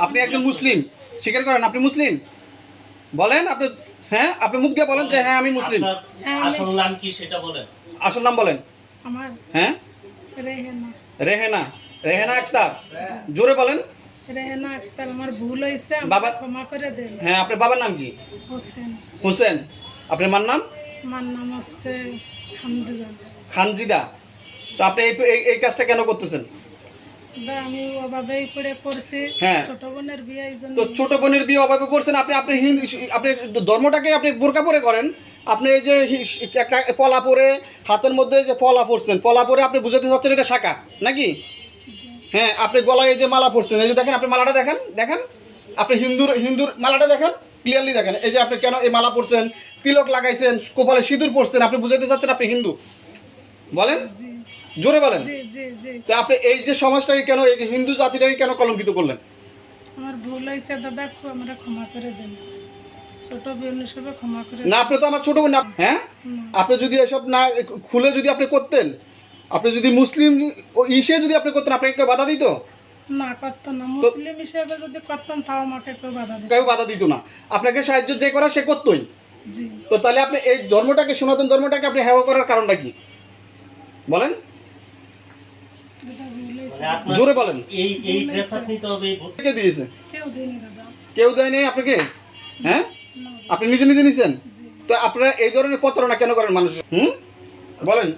আপনি একজন মুসলিম, স্বীকার করেন আপনি মুসলিম? বলেন আপনি। হ্যাঁ, আপনি মুখ দিয়ে বলেন যে হ্যাঁ আমি মুসলিম। আসল নাম কি সেটা বলেন। আসল নাম বলেন। আমার হ্যাঁ, রেহেনা। রেহেনা। রেহেনা আক্তার, জোরে বলেন। রেহেনা আক্তার, আমার ভুল হয়েছে, বাবা ক্ষমা করে দেন। হ্যাঁ, আপনার বাবার নাম কি? হোসেন। হোসেন। আপনার মার নাম? আমার নাম হচ্ছে খামদিজা। খানজিদা। তো আপনি এই কাজটা কেন করতেছেন? আমি অভাবেই পড়ে পড়ছি, হ্যাঁ। ছোট বোনের বিয়ে, এই জন্য। তো ছোট বোনের বিয়ে অভাবে করছেন আপনি। আপনি হিন্দু, আপনি ধর্মটাকে আপনি বোরকা পরে করেন। আপনি এই যে একটা পলা পরে, হাতের মধ্যে যে পলা পরছেন, পলা পরে আপনি বুঝাতে চাচ্ছেন এটা শাখা নাকি? হ্যাঁ, আপনি গলায় এই যে মালা পরছেন, এই যে দেখেন, আপনি মালাটা দেখেন, দেখেন আপনি হিন্দুর মালাটা দেখেন, ক্লিয়ারলি দেখেন। এই যে আপনি কেন এই মালা পরছেন, তিলক লাগাইছেন, কপালে সিঁদুর পরছেন, আপনি বুঝাতে চাচ্ছেন আপনি হিন্দু। বলেন, জি জোরে বলেন। জি জি জি। তো আপনি এই যে সমাজটাকে কেন, এই যে হিন্দু জাতিটাকে কেন কলঙ্কিত করলেন? আমার ভুল হয়েছে দাদা, আমরা ক্ষমা করে দেন, ছোট বোন হিসেবে ক্ষমা করে না, আপনি তো আমার ছোট বোন না। হ্যাঁ, আপনি যদি এসব না খুলে যদি আপনি করতেন, আপনি যদি মুসলিম ইসে যদি আপনি করতেন, আপনাকে কেউ বাধা দিত? না, করতো না। মুসলিম হিসেবে যদি করতাম তাও আমাকে কেউ বাধা দিত। কেউ বাধা দিত না, আপনাকে সাহায্য যে করা সে করতোই। জি। তো তাহলে আপনি এই ধর্মটাকে, সনাতন ধর্মটাকে আপনি হেয় করার কারণটা কি বলেন? দাদা ভুল হয়েছে। মানে আপনার জোরে বলেন। এই ড্রেস আপনি তবে কে দিয়েছে? কেউ দেয়নি দাদা। কেউ দেয়নি আপনাকে? হ্যাঁ, না। আপনি নিজে নিজে নিছেন। জি। তো আপনারা এই ধরনের প্রতারণা কেন করেন মানুষের? বলেন,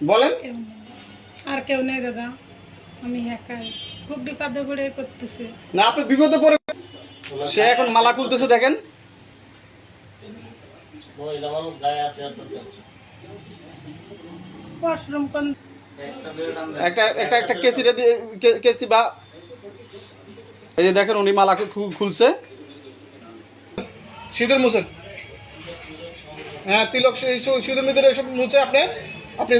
বলেন। কেউ নেই, আর কেউ নেই দাদা, আমি একাই খুব বিপদে পড়ে করতেছি। না, আপনি বিপদে পড়ে। সে এখন মালা খুলতেছে, দেখেন। মহিলা মানুষ গায়ে হাতে হাত দিচ্ছে। ওয়াশরুম কোন? একটা একটা একটা কেসি বা এই যে দেখেন উনি মালাকে খুলছে। সিঁদুর মুছে, হ্যাঁ তিলক সিঁদুর মিদুর এসব মুছে। আপনি আপনি